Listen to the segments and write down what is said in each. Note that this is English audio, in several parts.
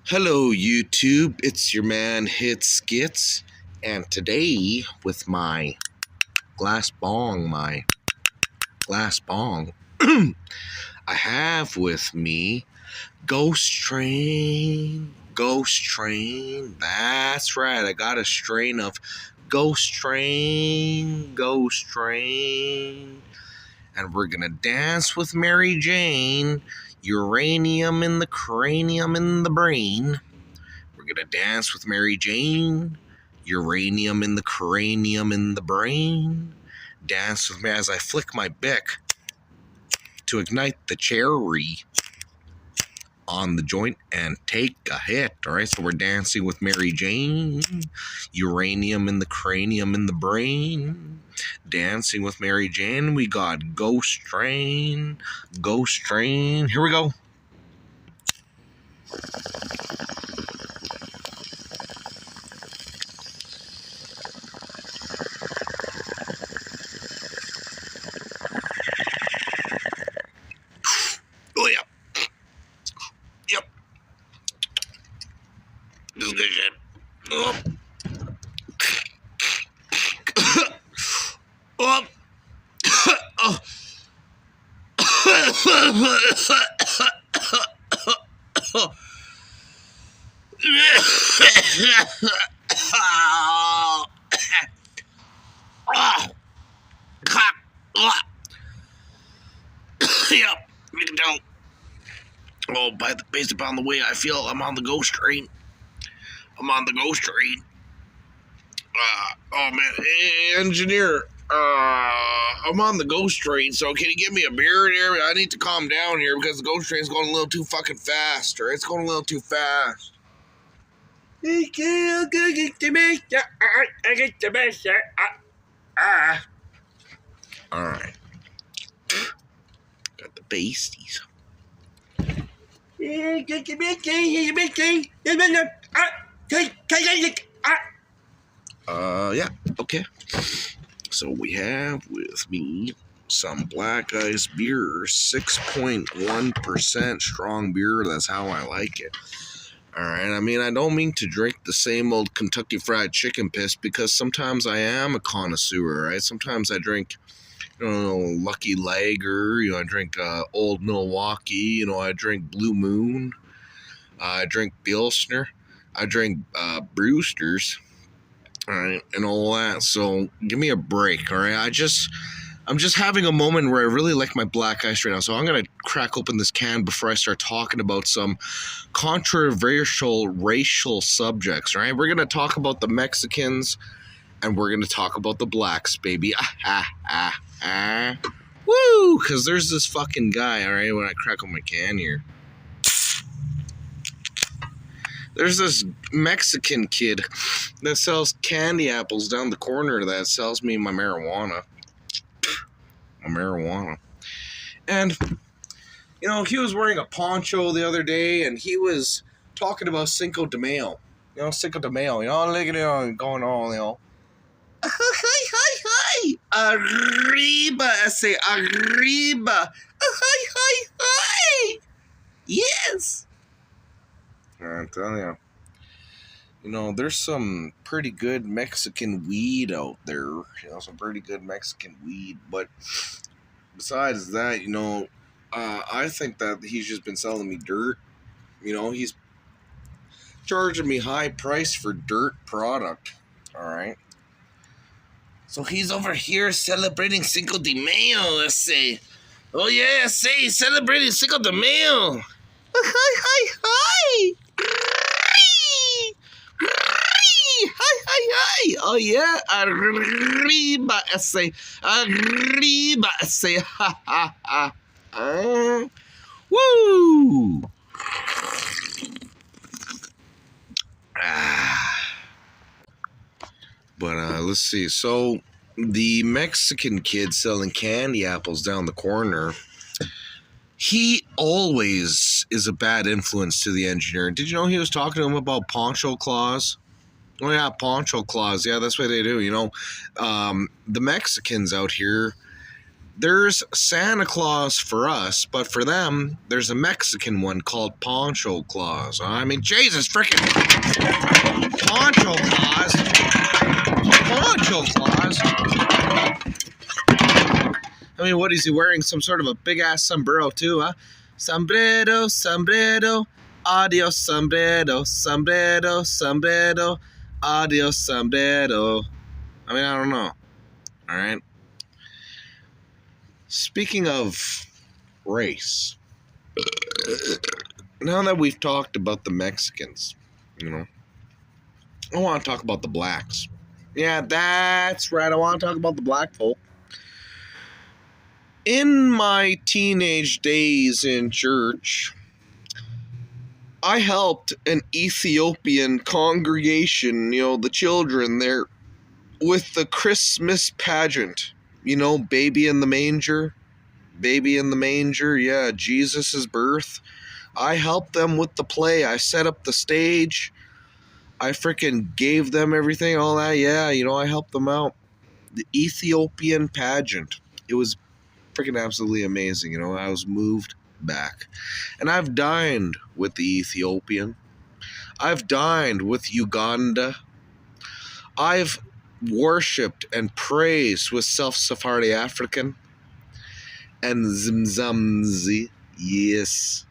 Hello, YouTube. It's your man Hit Skits, and today with my glass bong, I have with me Ghost Train. Ghost Train. That's right. I got a strain of Ghost Train. Ghost Train. And we're gonna dance with Mary Jane. Uranium in the cranium in the brain. We're gonna dance with Mary Jane. Uranium in the cranium in the brain. Dance with me as I flick my bick to ignite the cherry on the joint and take a hit. All right, so we're dancing with Mary Jane. Uranium in the cranium in the brain. Dancing with Mary Jane. We got Ghost Train. Ghost Train. Here we go. Oh, yeah. Yep. This is good shit. Oh. Oh. Oh. Yep, you can tell. Oh, based upon the way I feel, I'm on the ghost train. I'm on the ghost train. Oh man, hey, engineer. I'm on the ghost train, so can you give me a beer here? I need to calm down here because the ghost train's going a little too fucking fast, or it's going a little too fast. I get the best. Alright. Got the pasties. Yeah, okay. So we have with me some Black Ice beer, 6.1% strong beer. That's how I like it. Alright, I mean, I don't mean to drink the same old Kentucky Fried Chicken piss because sometimes I am a connoisseur, right? Sometimes I drink, Lucky Lager, I drink Old Milwaukee, I drink Blue Moon, I drink Pilsner, I drink Brewsters, all right, and all that. So give me a break, all right? I'm just having a moment where I really like my black ice right now. So I'm going to crack open this can before I start talking about some controversial racial subjects, right? We're going to talk about the Mexicans and we're going to talk about the blacks, baby. Woo! Because there's this fucking guy, all right, when I crack open my can here. There's this Mexican kid that sells candy apples down the corner that sells me my marijuana. And, he was wearing a poncho the other day, and he was talking about Cinco de Mayo. Cinco de Mayo. Look at it going on, Hi. Aarreeba. I say Aarreeba. Hi. Yes. I'm telling you. There's some pretty good Mexican weed out there. Some pretty good Mexican weed. But besides that, I think that he's just been selling me dirt. He's charging me high price for dirt product. All right. So he's over here celebrating Cinco de Mayo, let's say. Oh, yeah, celebrating Cinco de Mayo. Hi. Hi. Oh, yeah. Aarreeba, I say. Ha. Woo. But let's see. So the Mexican kid selling candy apples down the corner, he always is a bad influence to the engineer. Did you know he was talking to him about poncho claws? Oh, yeah, poncho claws. Yeah, that's what they do. The Mexicans out here, There's Santa Claus for us, but for them, there's a Mexican one called Poncho Claus. I mean, Jesus freaking Poncho Claus. Poncho Claus. I mean, what is he wearing? Some sort of a big-ass sombrero, too, huh? Sombrero, sombrero, adios, sombrero, sombrero, sombrero, adios, sombrero. I mean, I don't know. All right? Speaking of race, now that we've talked about the Mexicans, I want to talk about the blacks. Yeah, that's right. I want to talk about the black folk. In my teenage days in church, I helped an Ethiopian congregation, the children there, with the Christmas pageant. Baby in the manger. Baby in the manger, yeah, Jesus' birth. I helped them with the play. I set up the stage. I freaking gave them everything, all that. Yeah, I helped them out. The Ethiopian pageant. It was freaking absolutely amazing. I was moved back. And I've dined with the Ethiopian. I've dined with Uganda. I've worshipped and praised with Self-Sephardi African. And Zimzamzi. Yes,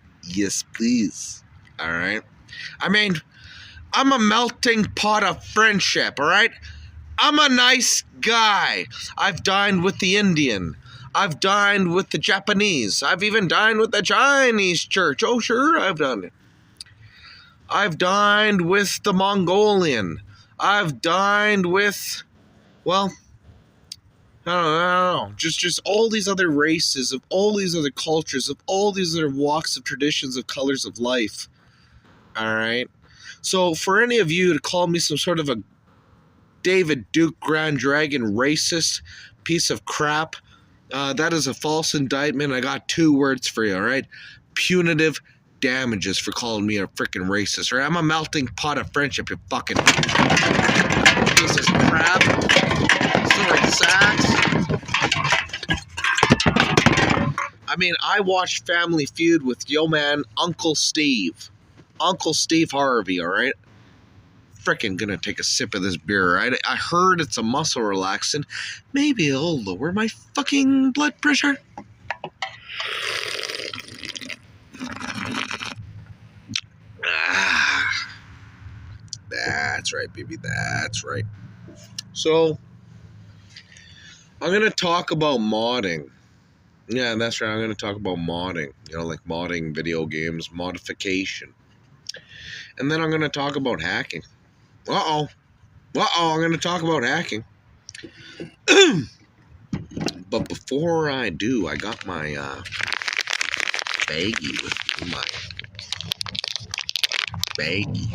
please. All right. I mean, I'm a melting pot of friendship, all right? I'm a nice guy. I've dined with the Indian. I've dined with the Japanese. I've even dined with the Chinese church. Oh, sure, I've done it. I've dined with the Mongolian. I've dined with, well, I don't know. Just all these other races, of all these other cultures, of all these other walks of traditions, of colors of life. All right? So for any of you to call me some sort of a David Duke Grand Dragon racist piece of crap, that is a false indictment. I got 2 words for you, all right? Punitive damages for calling me a freaking racist, all right? I'm a melting pot of friendship, you fucking piece of crap. Sword sacks. I mean, I watched Family Feud with yo man, Uncle Steve Harvey, all right? Freaking gonna take a sip of this beer, right? I heard it's a muscle relaxant. Maybe it'll lower my fucking blood pressure. That's right, baby. That's right. So, I'm gonna talk about modding. Yeah, that's right. I'm gonna talk about modding. Like modding video games, modification. And then I'm gonna talk about hacking. I'm going to talk about hacking. But before I do, I got my baggie with me, my baggie.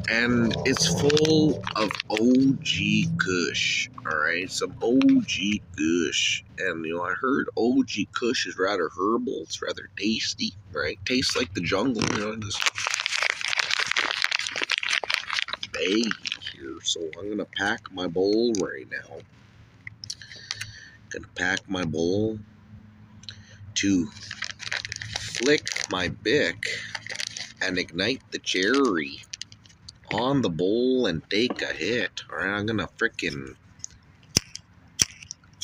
And it's full of OG Kush, alright? Some OG Kush. And, I heard OG Kush is rather herbal. It's rather tasty, right? Tastes like the jungle, just baggie here. So I'm going to pack my bowl right now. Gonna pack my bowl to flick my Bic and ignite the cherry on the bowl and take a hit. Alright, I'm gonna frickin'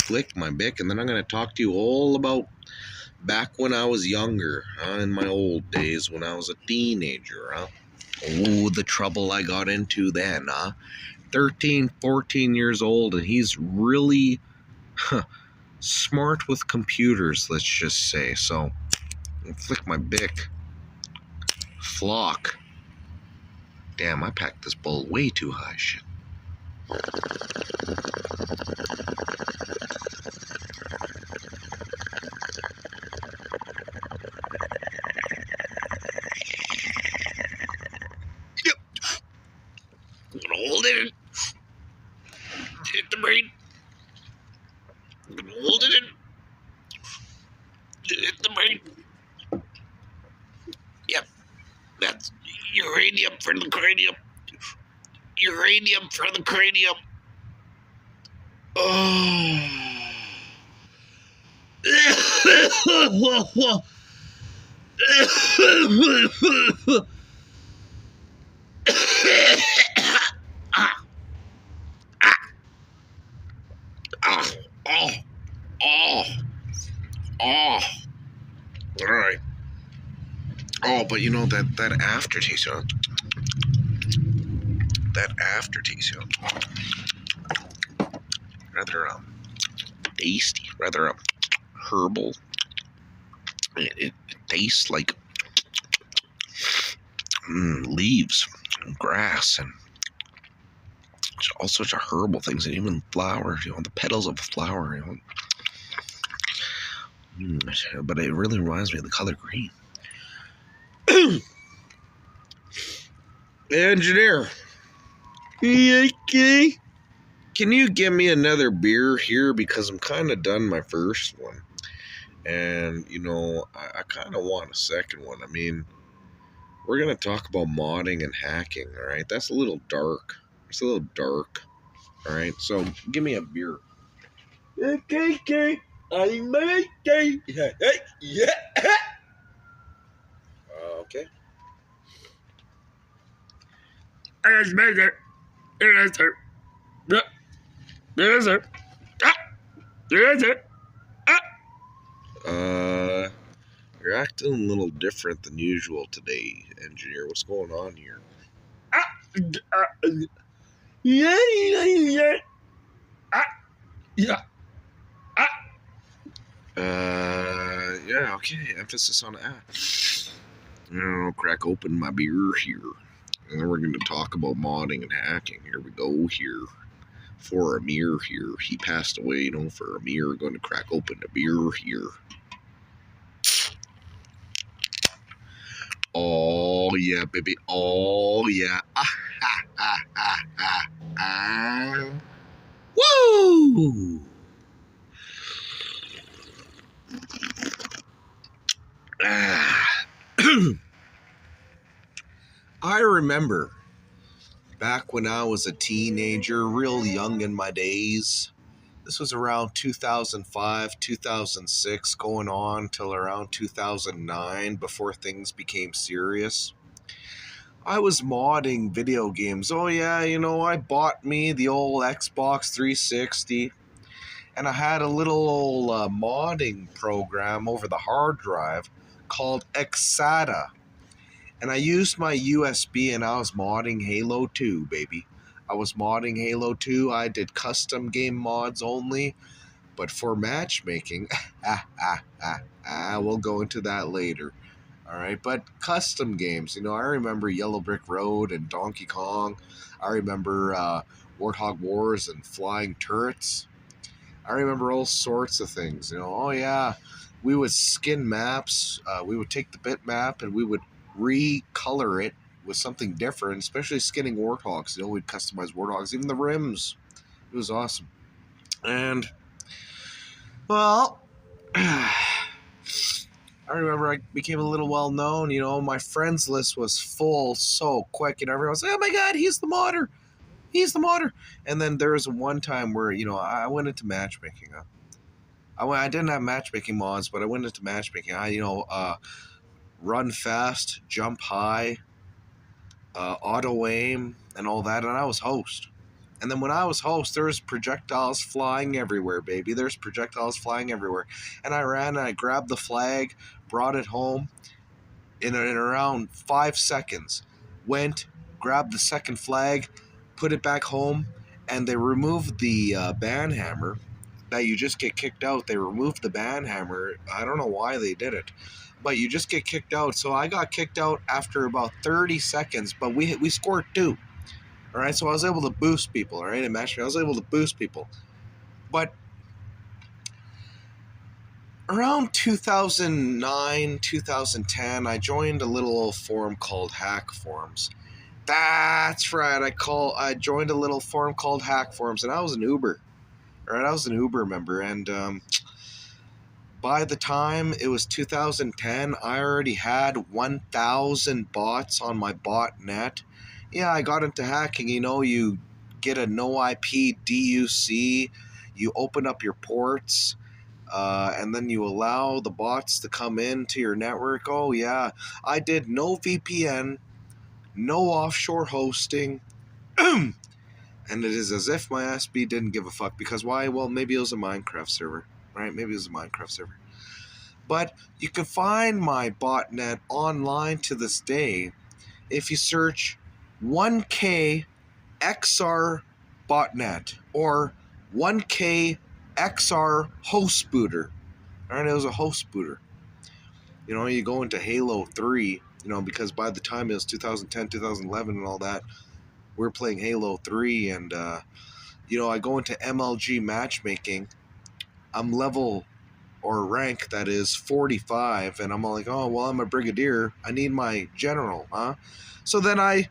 flick my Bic, and then I'm gonna talk to you all about back when I was younger, in my old days when I was a teenager, Oh, the trouble I got into then, 13, 14 years old, and he's really smart with computers, let's just say. So, flick my Bic. Flock. Damn, I packed this bowl way too high, shit. Yep. I'm gonna hold it in. Hit the brain. I'm gonna hold it in. Hit the brain. Yep. That's uranium for the cranium. Uranium for the cranium. Oh. Oh, oh, oh. All right. Oh, but you know that aftertaste, that aftertaste, rather tasty, rather herbal. It tastes like leaves, and grass, and all sorts of herbal things, and even flowers. The petals of a flower. But it really reminds me of the color green. Engineer. Okay. Can you give me another beer here, because I'm kind of done my first one, and I kind of want a second one. I mean, we're gonna talk about modding and hacking. All right, that's a little dark. It's a little dark. All right, so give me a beer. Okay. I'm okay. Yeah. Okay. Yes, sir. Yes, sir. Yes, sir. Yes, sir. You're acting a little different than usual today, engineer. What's going on here? Yeah. Yeah. Yeah, okay. Emphasis on crack open my beer here. And then we're going to talk about modding and hacking. Here we go here. For Amir here. He passed away, for Amir. Going to crack open the beer here. Oh, yeah, baby. Oh, yeah. Woo! I remember back when I was a teenager, real young in my days. This was around 2005, 2006, going on till around 2009 before things became serious. I was modding video games. Oh yeah, I bought me the old Xbox 360, and I had a little old modding program over the hard drive called Exada. And I used my USB, and I was modding Halo 2, baby. I was modding Halo 2. I did custom game mods only. But for matchmaking, we'll go into that later. All right, but custom games, I remember Yellow Brick Road and Donkey Kong. I remember Warthog Wars and Flying Turrets. I remember all sorts of things. Oh yeah, we would skin maps. We would take the bitmap and we would recolor it with something different, especially skinning Warthogs. We'd customize Warthogs, even the rims. It was awesome. And, well, I remember I became a little well known. My friends list was full so quick. Everyone's like, oh my God, he's the modder. He's the modder. And then there was one time where, I went into matchmaking. I didn't have matchmaking mods, but I went into matchmaking. Run fast, jump high, auto aim, and all that. And I was host. And then when I was host, there's projectiles flying everywhere, baby. There's projectiles flying everywhere. And I ran and I grabbed the flag, brought it home in around 5 seconds. Went, grabbed the second flag, put it back home, and they removed the ban hammer. That you just get kicked out. They removed the ban hammer. I don't know why they did it, but you just get kicked out. So I got kicked out after about 30 seconds, but we scored 2. All right, so I was able to boost people. All right, in matchmaking, I was able to boost people. But around 2009, 2010, I joined a little old forum called Hack Forums. That's right. I joined a little forum called Hack Forums, and I was an Uber. All right, I was an Uber member, and by the time it was 2010, I already had 1,000 bots on my botnet. Yeah, I got into hacking. You get a no IP DUC, you open up your ports, and then you allow the bots to come into your network. Oh yeah, I did no VPN, no offshore hosting. And it is as if my SB didn't give a fuck, because why? Well, maybe it was a Minecraft server, right? Maybe it was a Minecraft server. But you can find my botnet online to this day if you search 1K XR botnet or 1K XR host booter. All right, it was a host booter. You know, you go into Halo 3, you know, because by the time it was 2010, 2011 and all that, we were playing Halo 3, and you know, I go into MLG matchmaking. I'm level or rank that is 45, and I'm all like, oh, well, I'm a brigadier. I need my general, huh? So then I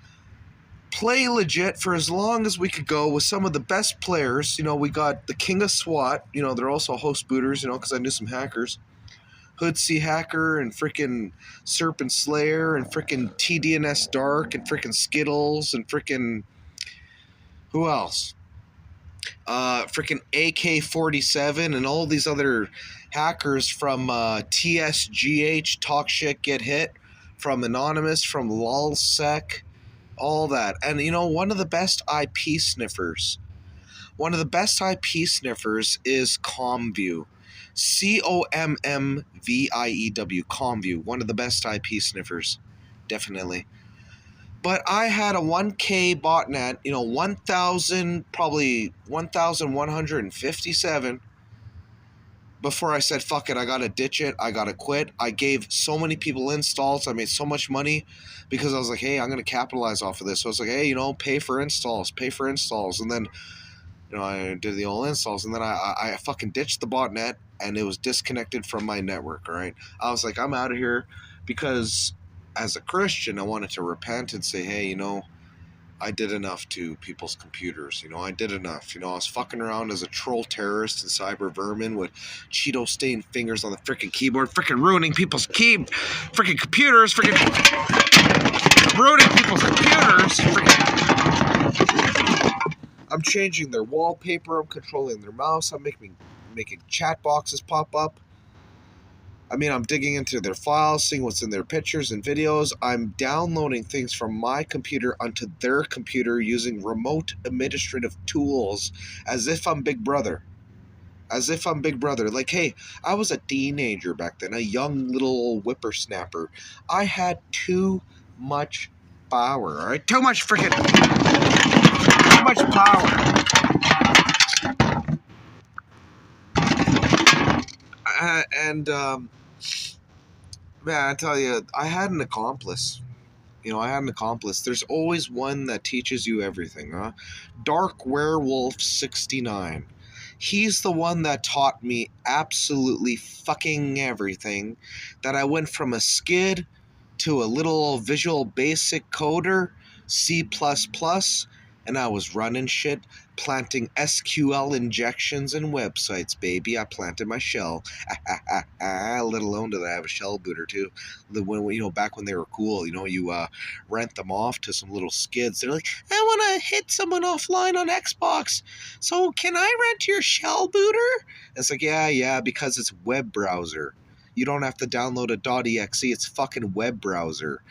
play legit for as long as we could go with some of the best players. You know, we got the King of SWAT. You know, they're also host booters, you know, because I knew some hackers. Hood C Hacker and freaking Serpent Slayer and freaking TDNS Dark and freaking Skittles and freaking... who else? Freaking AK-47 and all these other hackers from TSGH, Talk Shit, Get Hit, from Anonymous, from LulzSec, all that. And, you know, one of the best IP sniffers is ComView. COMMVIEW, ComView, one of the best IP sniffers, definitely. But I had a 1K botnet, you know, 1,157 before I said, fuck it, I gotta ditch it, I gotta quit. I gave so many people installs, I made so much money because I was like, hey, I'm gonna capitalize off of this. So I was like, hey, you know, pay for installs. And then, you know, I did the old installs, and then I fucking ditched the botnet, and it was disconnected from my network, all right? I was like, I'm out of here, because as a Christian, I wanted to repent and say, hey, you know, I did enough to people's computers. You know, I did enough. You know, I was fucking around as a troll terrorist and cyber vermin with Cheeto stained fingers on the freaking keyboard, freaking ruining people's freaking computers, freaking ruining people's computers. I'm changing their wallpaper. I'm controlling their mouse. I'm making chat boxes pop up. I mean, I'm digging into their files, seeing what's in their pictures and videos. I'm downloading things from my computer onto their computer using remote administrative tools as if I'm Big Brother. Like, hey, I was a teenager back then, a young little whippersnapper. I had too much power, all right? Too much power. Man, I tell you, I had an accomplice. You know, I had an accomplice. There's always one that teaches you everything, huh? Dark Werewolf 69. He's the one that taught me absolutely fucking everything. That I went from a skid to a little Visual Basic coder, C++, and I was running shit, planting SQL injections and websites, baby. I planted my shell. Let alone did I have a shell booter too. When, you know, back when they were cool, you know, you rent them off to some little skids. They're like, I want to hit someone offline on Xbox, so can I rent your shell booter? And it's like, yeah, because it's web browser. You don't have to download a .exe. It's fucking web browser.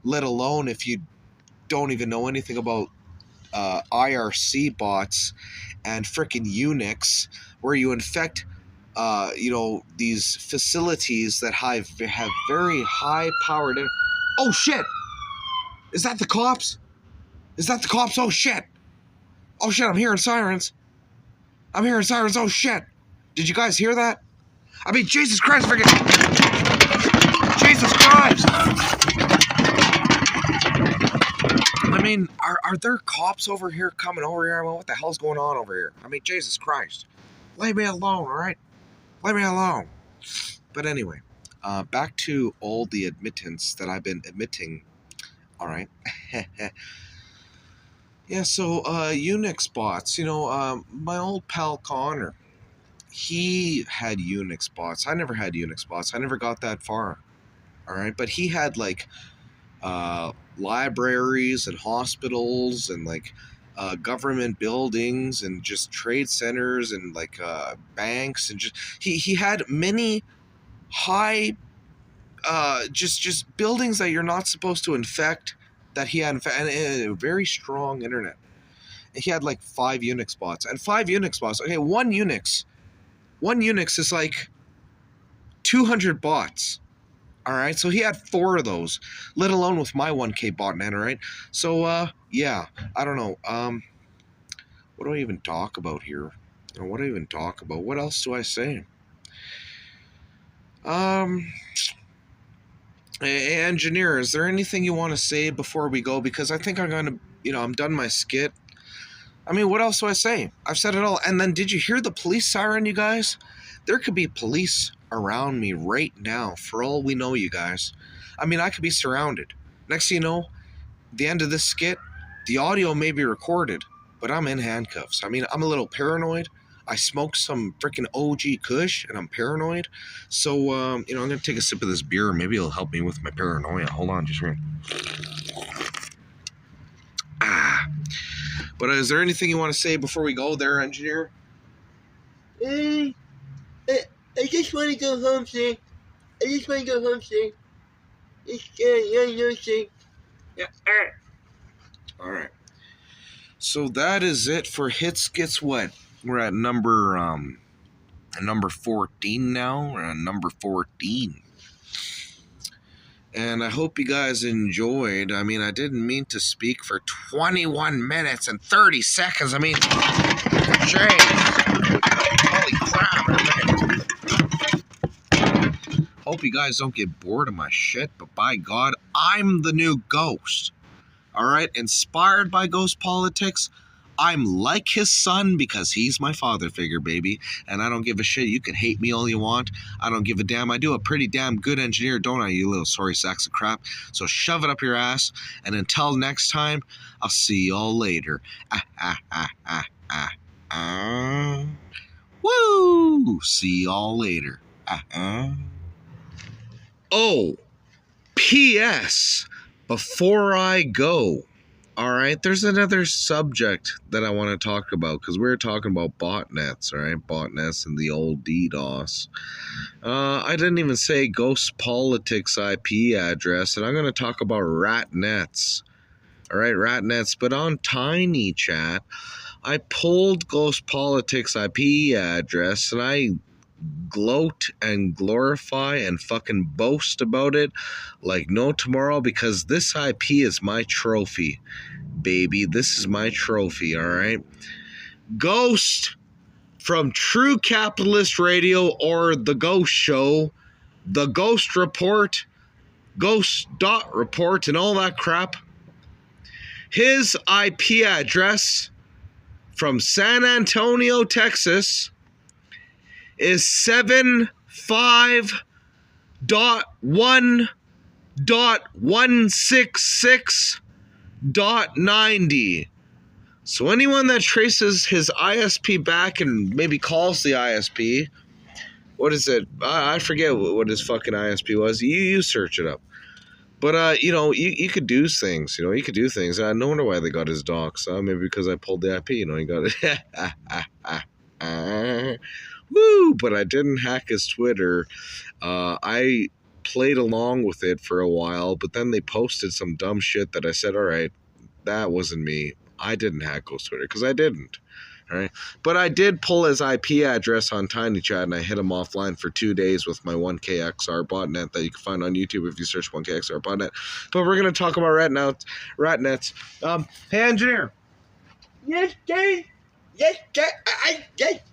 Let alone if you don't even know anything about IRC bots and frickin' Unix, where you infect, you know, these facilities that have very high-powered... Oh, shit! Is that the cops? Oh, shit! I'm hearing sirens. Oh, shit! Did you guys hear that? I mean, Jesus Christ, freaking... Jesus Christ! I mean, are there cops over here coming over here? I mean, what the hell's going on over here? I mean, Jesus Christ. Leave me alone, all right? Leave me alone. But anyway, back to all the admittance that I've been admitting, all right? Yeah, so Unix bots, you know, my old pal Connor, he had Unix bots. I never had Unix bots. I never got that far, all right? But he had, like, libraries and hospitals and, like, government buildings and just trade centers and like banks, and just he had many high just buildings that you're not supposed to infect, that he had and a very strong internet. He had like 5 Unix bots, and 5 Unix bots. Okay, one Unix is like 200 bots. All right, so he had 4 of those, let alone with my 1K botnet. All right, so yeah, I don't know. What do I even talk about here? What do I even talk about? What else do I say? Engineer, is there anything you want to say before we go? Because I think I'm going to, I'm done my skit. I mean, what else do I say? I've said it all. And then, did you hear the police siren, you guys? There could be police around me right now, for all we know, you guys. I mean, I could be surrounded. Next thing you know, the end of this skit, the audio may be recorded, but I'm in handcuffs. I mean, I'm a little paranoid. I smoked some freaking OG Kush, and I'm paranoid. So, I'm going to take a sip of this beer. Maybe it'll help me with my paranoia. Hold on, just a minute. But is there anything you want to say before we go there, engineer? I just want to go home, sir. I just want to go home, sir. Yeah. All right. So that is it for Hits Gets Wet. We're at number 14 now. We're on number 14. And I hope you guys enjoyed. I mean, I didn't mean to speak for 21 minutes and 30 seconds. I mean, jeez. Holy crap. Hope you guys don't get bored of my shit, but by God, I'm the new Ghost. All right? Inspired by Ghost Politics. I'm like his son because he's my father figure, baby. And I don't give a shit. You can hate me all you want. I don't give a damn. I do a pretty damn good engineer, don't I, you little sorry sacks of crap? So shove it up your ass. And until next time, I'll see y'all later. Woo! See y'all later. Oh, P.S. Before I go. All right, there's another subject that I want to talk about, because we're talking about botnets, all right? Botnets and the old DDoS. I didn't even say Ghost Politics IP address, and I'm going to talk about ratnets. All right, ratnets. But on Tiny Chat, I pulled Ghost Politics IP address, and I gloat and glorify and fucking boast about it like no tomorrow, because this IP is my trophy, baby. This is my trophy, all right? Ghost from True Capitalist Radio or The Ghost Show, The Ghost Report, Ghost.report, and all that crap. His IP address from San Antonio, Texas is 75.1.166.90. So anyone that traces his ISP back and maybe calls the ISP, what is it? I forget what his fucking ISP was. You search it up. But, you could do things. You could do things. No wonder why they got his docs. Maybe because I pulled the IP. He got it. Woo! But I didn't hack his Twitter. I played along with it for a while, but then they posted some dumb shit that I said, all right, that wasn't me. I didn't hack his Twitter, because I didn't. All right. But I did pull his IP address on Tiny Chat, and I hit him offline for 2 days with my 1KXR botnet that you can find on YouTube if you search 1KXR botnet. But we're going to talk about ratnets. Hey, engineer. Yes, Dave. Yes,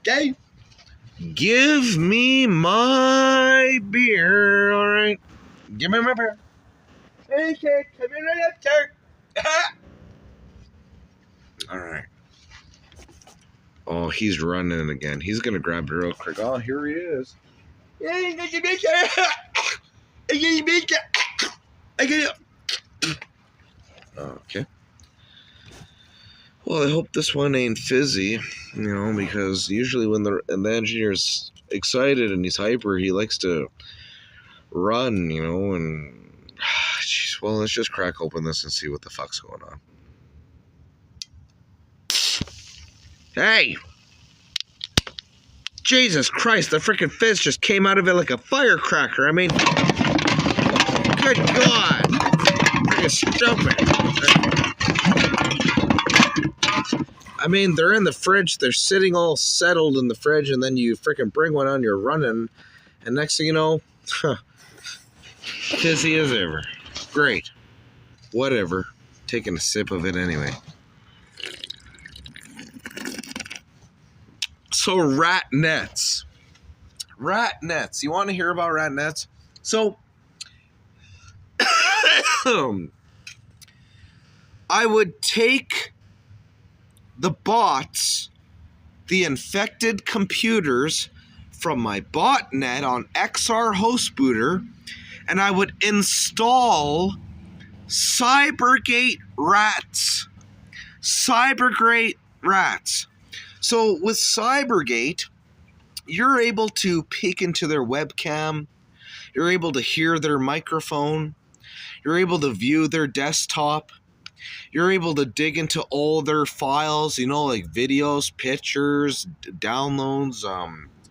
Dave. Give me my beer, all right? Give me my beer. Hey, sir. Coming right up, sir. All right. Oh, he's running again. He's going to grab it real quick. Oh, here he is. Hey, nice to meet you. I get to meet you. I get it. Okay. Well, I hope this one ain't fizzy, because usually when the engineer's excited and he's hyper, he likes to run, and... Jeez, well, let's just crack open this and see what the fuck's going on. Hey! Jesus Christ, the freaking fizz just came out of it like a firecracker. I mean, good God. Freaking stupid. I mean, they're in the fridge. They're sitting all settled in the fridge, and then you freaking bring one on, you're running, and next thing you know, fizzy as ever. Great. Whatever. Taking a sip of it anyway. So, rat nets. Rat nets. You want to hear about rat nets? So, I would take the bots, the infected computers from my botnet on XR Host Booter, and I would install Cybergate rats. Cybergate rats. So with Cybergate, you're able to peek into their webcam. You're able to hear their microphone. You're able to view their desktop. You're able to dig into all their files, you know, like videos, pictures, downloads,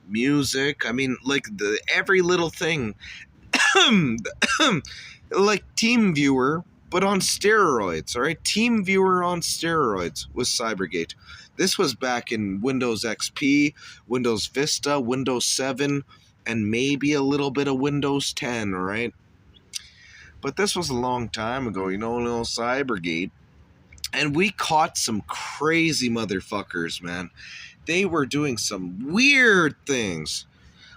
music. I mean, like every little thing. Like TeamViewer, but on steroids, all right? TeamViewer on steroids with Cybergate. This was back in Windows XP, Windows Vista, Windows 7, and maybe a little bit of Windows 10, all right? But this was a long time ago, you know, little Cybergate. And we caught some crazy motherfuckers, man. They were doing some weird things.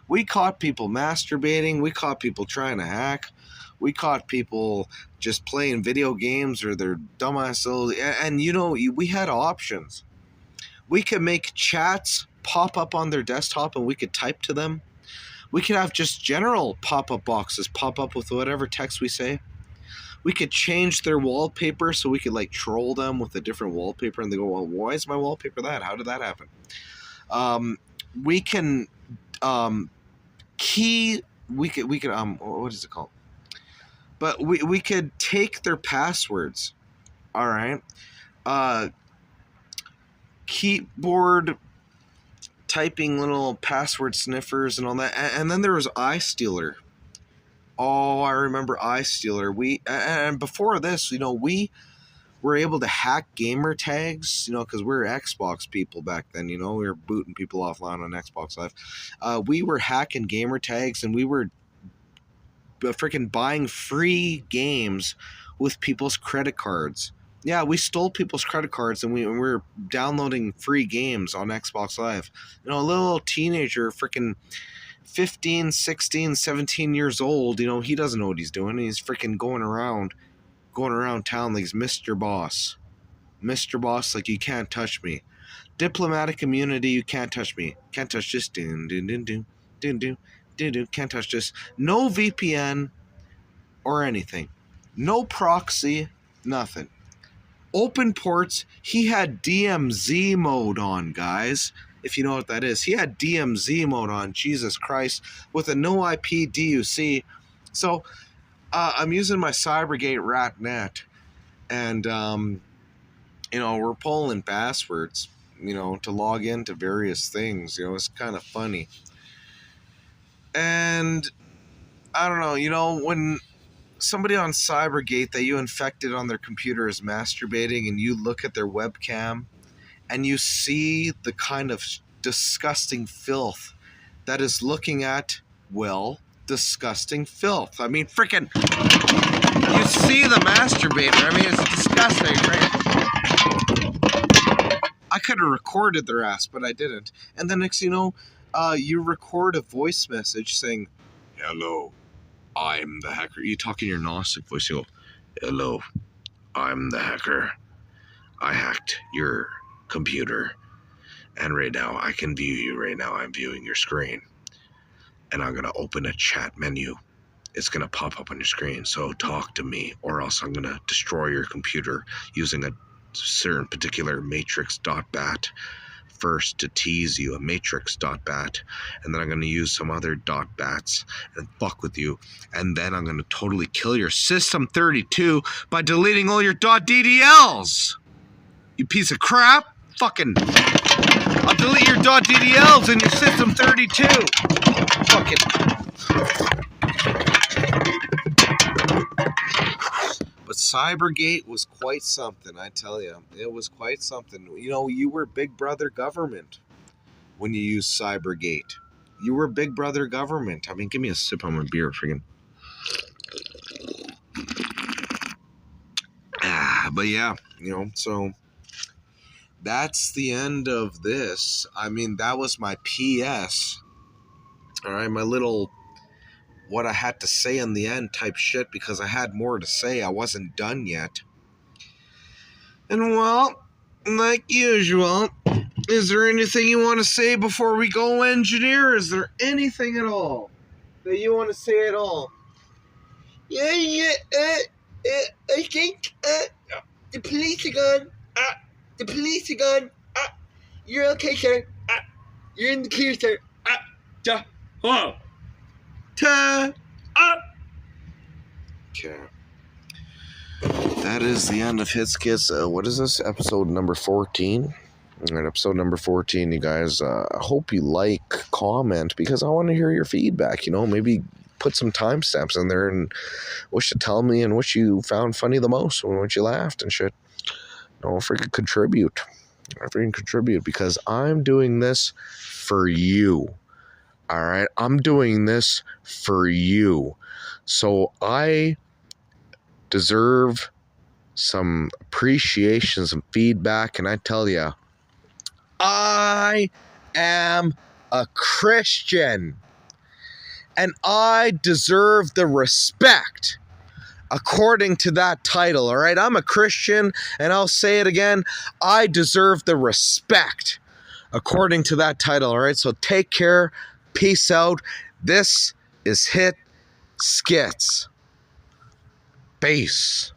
We caught people masturbating. We caught people trying to hack. We caught people just playing video games or their dumbass little... And, you know, we had options. We could make chats pop up on their desktop and we could type to them. We could have just general pop-up boxes pop up with whatever text we say. We could change their wallpaper so we could like troll them with a different wallpaper, and they go, well, why is my wallpaper that? How did that happen? We can what is it called? But we could take their passwords. All right. Keyboard typing little password sniffers and all that. And then there was iStealer. Oh, I remember iStealer. And before this, you know, we were able to hack gamer tags, you know, because we were Xbox people back then, you know, we were booting people offline on Xbox Live. We were hacking gamer tags, and we were freaking buying free games with people's credit cards. Yeah, we stole people's credit cards, and we were downloading free games on Xbox Live. You know, a little teenager, freaking 15, 16, 17 years old, you know, he doesn't know what he's doing. He's freaking going around town like he's Mr. Boss. Mr. Boss, like, you can't touch me. Diplomatic immunity, you can't touch me. Can't touch this. Can't touch this. No VPN or anything. No proxy, nothing. Open ports, he had DMZ mode on, guys. If you know what that is. He had DMZ mode on, Jesus Christ, with a no IP DUC. So, I'm using my Cybergate rat net, and, you know, we're pulling passwords, you know, to log into various things. You know, it's kind of funny. And, I don't know, you know, when somebody on Cybergate that you infected on their computer is masturbating, and you look at their webcam, and you see the kind of disgusting filth that is looking at, well, disgusting filth. I mean, freaking, you see the masturbator. I mean, it's disgusting, right? I could have recorded their ass, but I didn't. And then next, you know, you record a voice message saying, hello, I'm the hacker. You talk in your Gnostic voice. You go, hello, I'm the hacker. I hacked your computer, and right now I can view you. Right now I'm viewing your screen, and I'm gonna open a chat menu. It's gonna pop up on your screen, so talk to me, or else I'm gonna destroy your computer using a certain particular matrix.bat first to tease you, a matrix.bat, and then I'm gonna use some other .bats and fuck with you, and then I'm gonna totally kill your system 32 by deleting all your .ddls. You piece of crap. Fucking I'll delete your .ddls in your system 32. Fucking. But Cybergate was quite something, I tell you. It was quite something. You know, you were Big Brother government when you used Cybergate. You were Big Brother government. I mean, give me a sip on my beer, friggin'. But yeah, you know, so that's the end of this. I mean, that was my PS. All right, my little what I had to say in the end type shit, because I had more to say. I wasn't done yet. And well, like usual, is there anything you want to say before we go, engineer? Is there anything at all that you want to say at all? Yeah, I think, the police are gone. The police are gone. You're okay, sir. You're in the queue, sir. Hello. Okay. That is the end of Hit Skits. What is this? Episode number 14. All right, episode number 14, you guys. I hope you like, comment, because I want to hear your feedback. You know, maybe put some timestamps in there and what you tell me and what you found funny the most and what you laughed and shit. Don't freaking contribute. Because I'm doing this for you. All right, I'm doing this for you. So I deserve some appreciation, some feedback, and I tell you, I am a Christian, and I deserve the respect according to that title, all right? I'm a Christian, and I'll say it again, I deserve the respect according to that title, all right? So take care, peace out. This is Hit Skits. Peace.